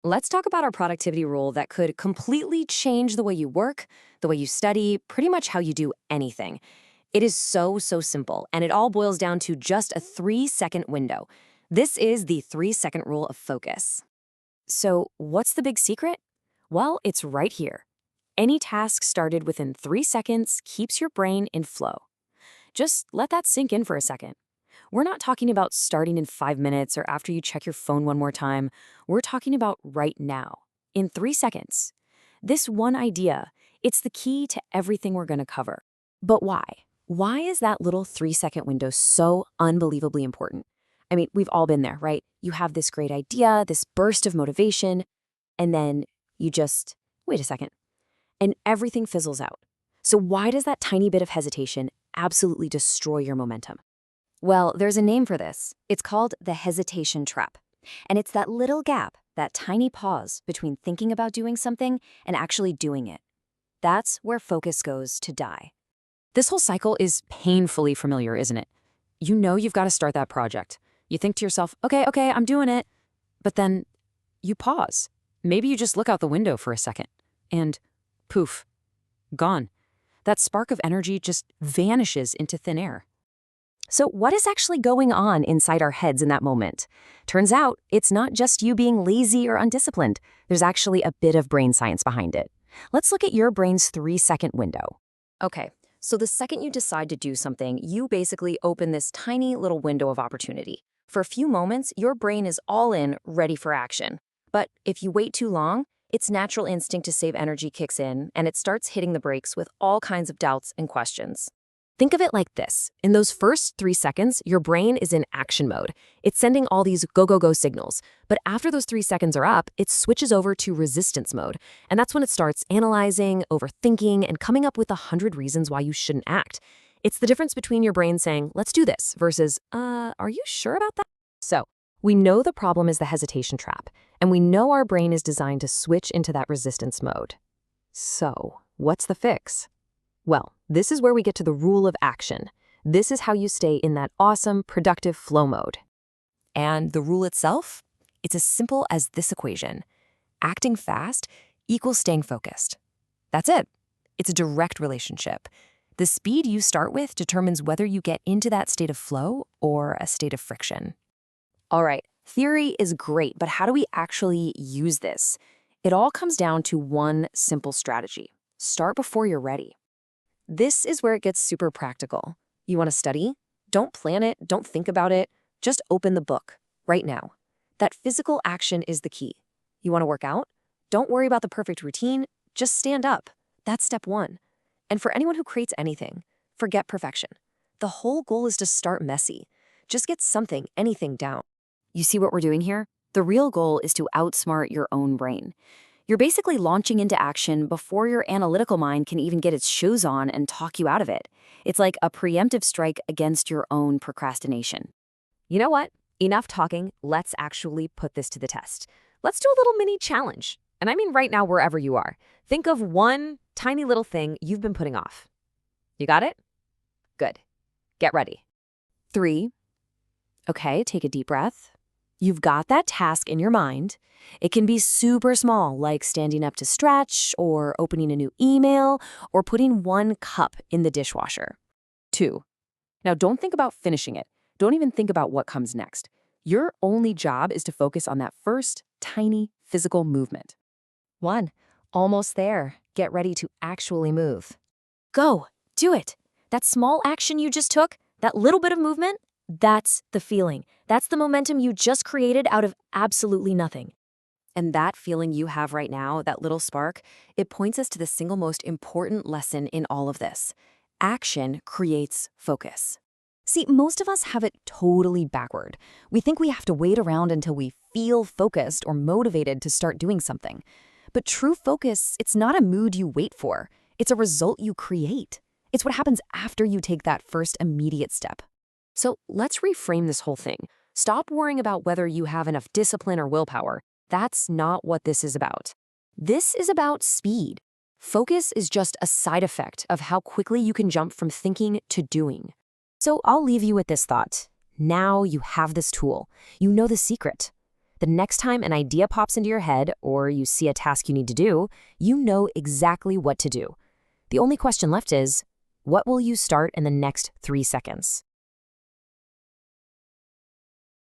Let's talk about our productivity rule that could completely change the way you work, the way you study, pretty much how you do anything. It is so simple, and it all boils down to just a 3-second window. This is the 3-second rule of focus. So, what's the big secret? Well, it's right here. Any task started within 3 seconds keeps your brain in flow. Just let that sink in for a second. We're not talking about starting in 5 minutes or after you check your phone one more time. We're talking about right now, in 3 seconds. This one idea, it's the key to everything we're going to cover. But why? Why is that little 3-second window so unbelievably important? I mean, we've all been there, right? You have this great idea, this burst of motivation, and then you just, wait a second, and everything fizzles out. So why does that tiny bit of hesitation absolutely destroy your momentum? Well, there's a name for this. It's called the hesitation trap. And it's that little gap, that tiny pause between thinking about doing something and actually doing it. That's where focus goes to die. This whole cycle is painfully familiar, isn't it? You know you've got to start that project. You think to yourself, okay, I'm doing it. But then you pause. Maybe you just look out the window for a second. And poof, gone. That spark of energy just vanishes into thin air. So what is actually going on inside our heads in that moment? Turns out, it's not just you being lazy or undisciplined. There's actually a bit of brain science behind it. Let's look at your brain's 3-second window. Okay, so the second you decide to do something, you basically open this tiny little window of opportunity. For a few moments, your brain is all in, ready for action. But if you wait too long, its natural instinct to save energy kicks in, and it starts hitting the brakes with all kinds of doubts and questions. Think of it like this. In those first 3 seconds, your brain is in action mode. It's sending all these go signals. But after those 3 seconds are up, it switches over to resistance mode. And that's when it starts analyzing, overthinking, and coming up with 100 reasons why you shouldn't act. It's the difference between your brain saying, let's do this, versus, are you sure about that? So, we know the problem is the hesitation trap, and we know our brain is designed to switch into that resistance mode. So, what's the fix? Well, this is where we get to the rule of action. This is how you stay in that awesome, productive flow mode. And the rule itself? It's as simple as this equation. Acting fast equals staying focused. That's it. It's a direct relationship. The speed you start with determines whether you get into that state of flow or a state of friction. All right, theory is great, but how do we actually use this? It all comes down to one simple strategy. Start before you're ready. This is where it gets super practical. You want to study? Don't plan it, don't think about it. Just open the book, right now. That physical action is the key. You want to work out? Don't worry about the perfect routine, just stand up. That's step 1. And for anyone who creates anything, forget perfection. The whole goal is to start messy. Just get something, anything down. You see what we're doing here? The real goal is to outsmart your own brain. You're basically launching into action before your analytical mind can even get its shoes on and talk you out of it. It's like a preemptive strike against your own procrastination. You know what? Enough talking. Let's actually put this to the test. Let's do a little mini challenge. And I mean right now, wherever you are. Think of one tiny little thing you've been putting off. You got it? Good. Get ready. 3. Okay, take a deep breath. You've got that task in your mind. It can be super small, like standing up to stretch, or opening a new email, or putting 1 cup in the dishwasher. 2. Now don't think about finishing it. Don't even think about what comes next. Your only job is to focus on that first, tiny, physical movement. 1. Almost there. Get ready to actually move. Go. Do it. That small action you just took, that little bit of movement, that's the feeling. That's the momentum you just created out of absolutely nothing. And that feeling you have right now, that little spark, it points us to the single most important lesson in all of this. Action creates focus. See, most of us have it totally backward. We think we have to wait around until we feel focused or motivated to start doing something. But true focus, it's not a mood you wait for. It's a result you create. It's what happens after you take that first immediate step. So let's reframe this whole thing. Stop worrying about whether you have enough discipline or willpower. That's not what this is about. This is about speed. Focus is just a side effect of how quickly you can jump from thinking to doing. So I'll leave you with this thought. Now you have this tool. You know the secret. The next time an idea pops into your head or you see a task you need to do, you know exactly what to do. The only question left is, what will you start in the next 3 seconds?